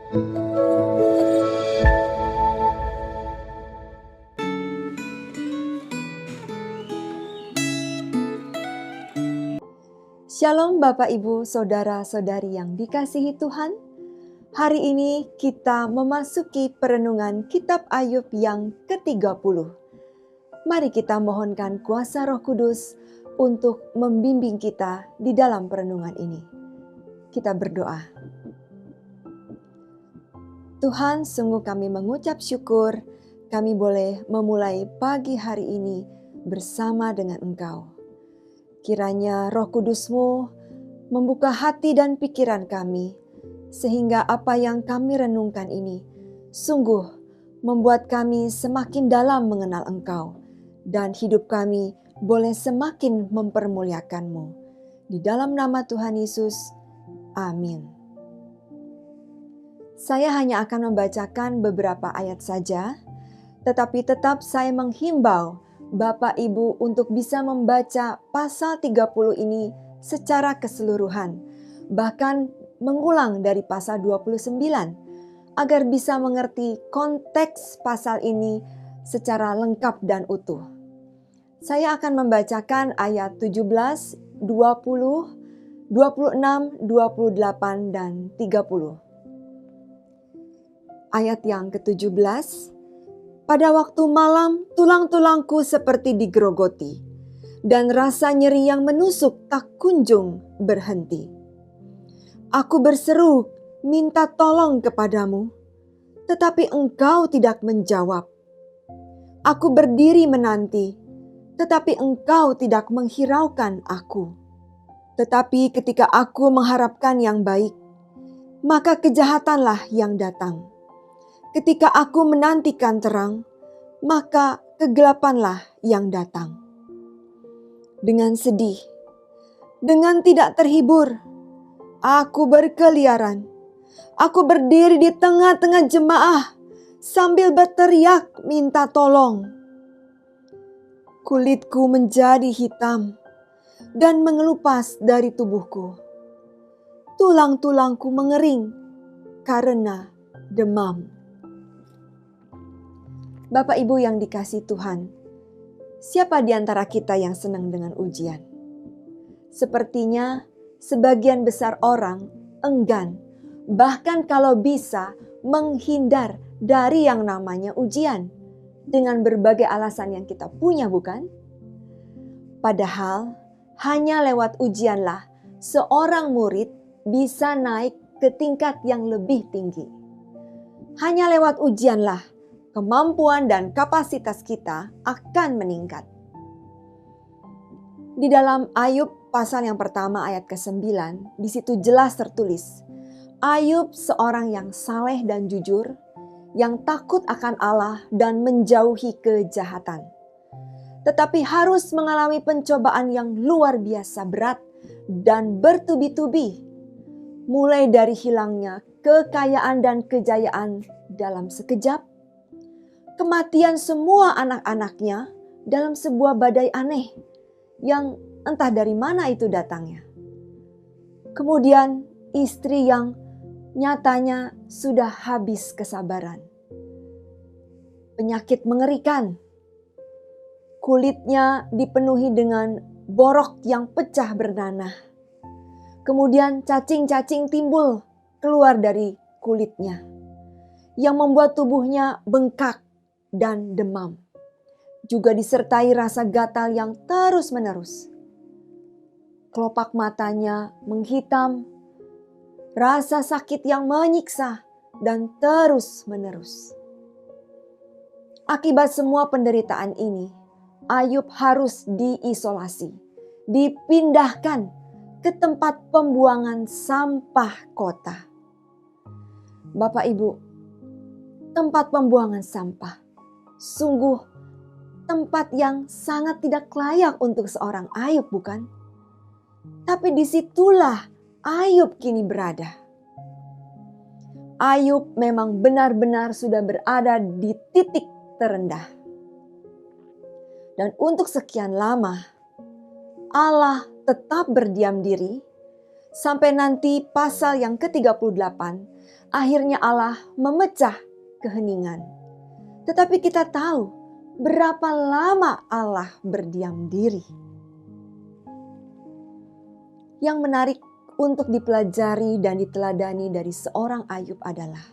Shalom Bapak Ibu, Saudara-saudari yang dikasihi Tuhan. Hari ini kita memasuki perenungan Kitab Ayub yang ke-30. Mari kita mohonkan kuasa Roh Kudus untuk membimbing kita di dalam perenungan ini. Kita berdoa. Tuhan, sungguh kami mengucap syukur kami boleh memulai pagi hari ini bersama dengan Engkau. Kiranya Roh Kudus-Mu membuka hati dan pikiran kami, sehingga apa yang kami renungkan ini sungguh membuat kami semakin dalam mengenal Engkau, dan hidup kami boleh semakin mempermuliakan-Mu. Di dalam nama Tuhan Yesus, amin. Saya hanya akan membacakan beberapa ayat saja, tetapi tetap saya menghimbau Bapak Ibu untuk bisa membaca pasal 30 ini secara keseluruhan, bahkan mengulang dari pasal 29, agar bisa mengerti konteks pasal ini secara lengkap dan utuh. Saya akan membacakan ayat 17, 20, 26, 28, dan 30. Ayat yang ke-17, pada waktu malam, tulang-tulangku seperti digerogoti, dan rasa nyeri yang menusuk tak kunjung berhenti. Aku berseru, minta tolong kepadamu, tetapi engkau tidak menjawab. Aku berdiri menanti, tetapi engkau tidak menghiraukan aku. Tetapi ketika aku mengharapkan yang baik, maka kejahatanlah yang datang. Ketika aku menantikan terang, maka kegelapanlah yang datang. Dengan sedih, dengan tidak terhibur, aku berkeliaran. Aku berdiri di tengah-tengah jemaah sambil berteriak minta tolong. Kulitku menjadi hitam dan mengelupas dari tubuhku. Tulang-tulangku mengering karena demam. Bapak Ibu yang dikasihi Tuhan, siapa di antara kita yang senang dengan ujian? Sepertinya sebagian besar orang enggan, bahkan kalau bisa menghindar dari yang namanya ujian dengan berbagai alasan yang kita punya, bukan? Padahal hanya lewat ujianlah seorang murid bisa naik ke tingkat yang lebih tinggi. Hanya lewat ujianlah kemampuan dan kapasitas kita akan meningkat. Di dalam Ayub pasal yang pertama ayat ke-9, di situ jelas tertulis, Ayub seorang yang saleh dan jujur, yang takut akan Allah dan menjauhi kejahatan. Tetapi harus mengalami pencobaan yang luar biasa berat dan bertubi-tubi, mulai dari hilangnya kekayaan dan kejayaan dalam sekejap, kematian semua anak-anaknya dalam sebuah badai aneh yang entah dari mana itu datangnya. Kemudian istri yang nyatanya sudah habis kesabaran. Penyakit mengerikan. Kulitnya dipenuhi dengan borok yang pecah bernanah. Kemudian cacing-cacing timbul keluar dari kulitnya yang membuat tubuhnya bengkak dan demam, juga disertai rasa gatal yang terus-menerus. Kelopak matanya menghitam, rasa sakit yang menyiksa dan terus-menerus. Akibat semua penderitaan ini, Ayub harus diisolasi, dipindahkan ke tempat pembuangan sampah kota. Bapak Ibu, tempat pembuangan sampah sungguh tempat yang sangat tidak layak untuk seorang Ayub, bukan? Tapi disitulah Ayub kini berada. Ayub memang benar-benar sudah berada di titik terendah. Dan untuk sekian lama, Allah tetap berdiam diri sampai nanti pasal yang ke-38 Akhirnya Allah memecah keheningan. Tetapi kita tahu berapa lama Allah berdiam diri. Yang menarik untuk dipelajari dan diteladani dari seorang Ayub adalah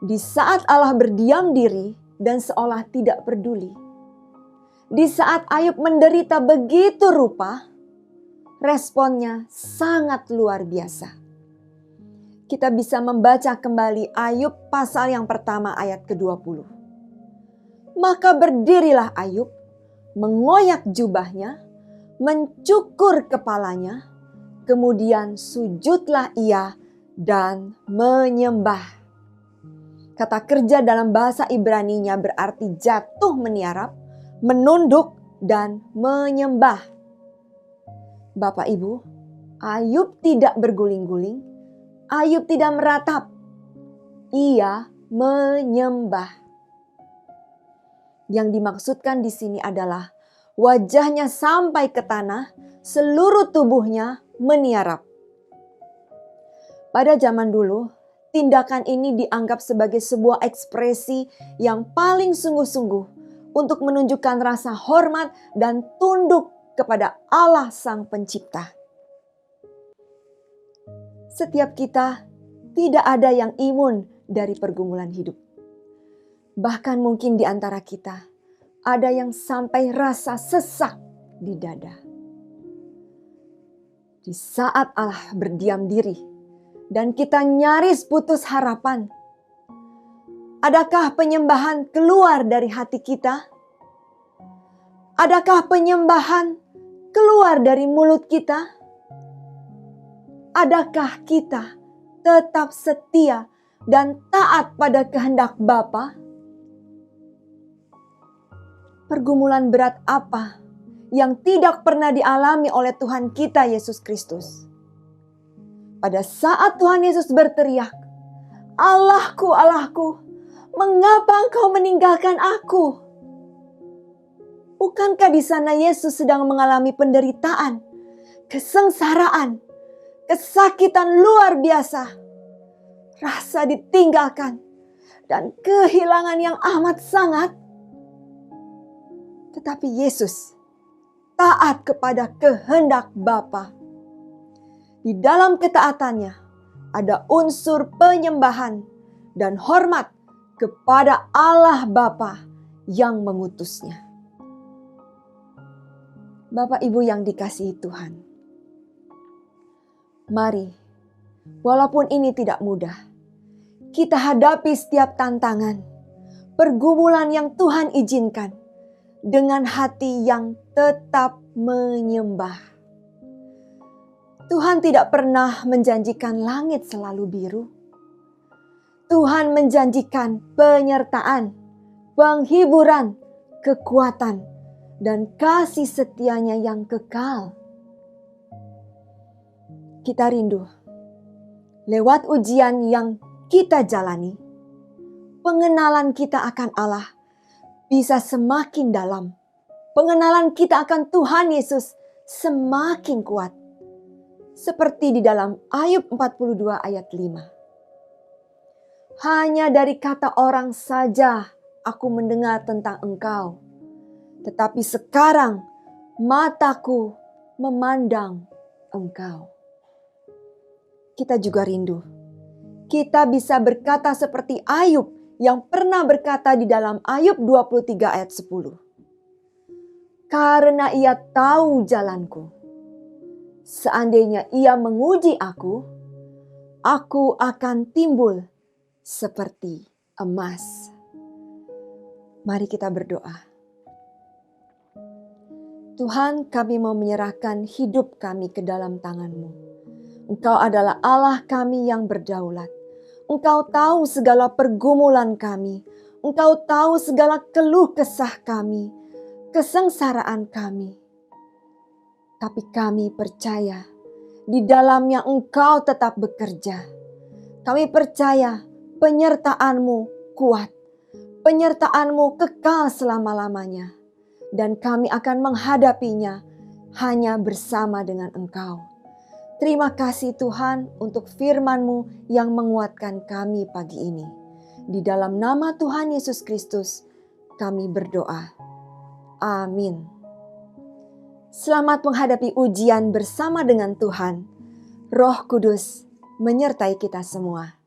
di saat Allah berdiam diri dan seolah tidak peduli, di saat Ayub menderita begitu rupa, responnya sangat luar biasa. Kita bisa membaca kembali Ayub pasal yang pertama ayat ke-20. Maka berdirilah Ayub, mengoyak jubahnya, mencukur kepalanya, kemudian sujudlah ia dan menyembah. Kata kerja dalam bahasa Ibraninya berarti jatuh meniarap, menunduk, dan menyembah. Bapak Ibu, Ayub tidak berguling-guling, Ayub tidak meratap, ia menyembah. Yang dimaksudkan di sini adalah wajahnya sampai ke tanah, seluruh tubuhnya meniarap. Pada zaman dulu, tindakan ini dianggap sebagai sebuah ekspresi yang paling sungguh-sungguh untuk menunjukkan rasa hormat dan tunduk kepada Allah Sang Pencipta. Setiap kita tidak ada yang imun dari pergumulan hidup. Bahkan mungkin di antara kita ada yang sampai rasa sesak di dada. Di saat Allah berdiam diri dan kita nyaris putus harapan, adakah penyembahan keluar dari hati kita? Adakah penyembahan keluar dari mulut kita? Adakah kita tetap setia dan taat pada kehendak Bapa? Pergumulan berat apa yang tidak pernah dialami oleh Tuhan kita Yesus Kristus? Pada saat Tuhan Yesus berteriak, "Allahku, Allahku, mengapa Engkau meninggalkan aku?" Bukankah di sana Yesus sedang mengalami penderitaan, kesengsaraan, kesakitan luar biasa, rasa ditinggalkan, dan kehilangan yang amat sangat? Tetapi Yesus taat kepada kehendak Bapa. Di dalam ketaatannya ada unsur penyembahan dan hormat kepada Allah Bapa yang mengutusnya. Bapak Ibu yang dikasihi Tuhan, mari, walaupun ini tidak mudah, kita hadapi setiap tantangan, pergumulan yang Tuhan izinkan dengan hati yang tetap menyembah. Tuhan tidak pernah menjanjikan langit selalu biru. Tuhan menjanjikan penyertaan, penghiburan, kekuatan, dan kasih setianya yang kekal. Kita rindu lewat ujian yang kita jalani, pengenalan kita akan Allah bisa semakin dalam. Pengenalan kita akan Tuhan Yesus semakin kuat. Seperti di dalam Ayub 42 ayat 5. Hanya dari kata orang saja aku mendengar tentang Engkau. Tetapi sekarang mataku memandang Engkau. Kita juga rindu. Kita bisa berkata seperti Ayub yang pernah berkata di dalam Ayub 23 ayat 10. Karena ia tahu jalanku, seandainya ia menguji aku akan timbul seperti emas. Mari kita berdoa. Tuhan, kami mau menyerahkan hidup kami ke dalam tangan-Mu. Engkau adalah Allah kami yang berdaulat. Engkau tahu segala pergumulan kami. Engkau tahu segala keluh kesah kami, kesengsaraan kami. Tapi kami percaya di dalamnya Engkau tetap bekerja. Kami percaya penyertaan-Mu kuat. Penyertaan-Mu kekal selama-lamanya. Dan kami akan menghadapinya hanya bersama dengan Engkau. Terima kasih Tuhan untuk firman-Mu yang menguatkan kami pagi ini. Di dalam nama Tuhan Yesus Kristus, kami berdoa. Amin. Selamat menghadapi ujian bersama dengan Tuhan. Roh Kudus menyertai kita semua.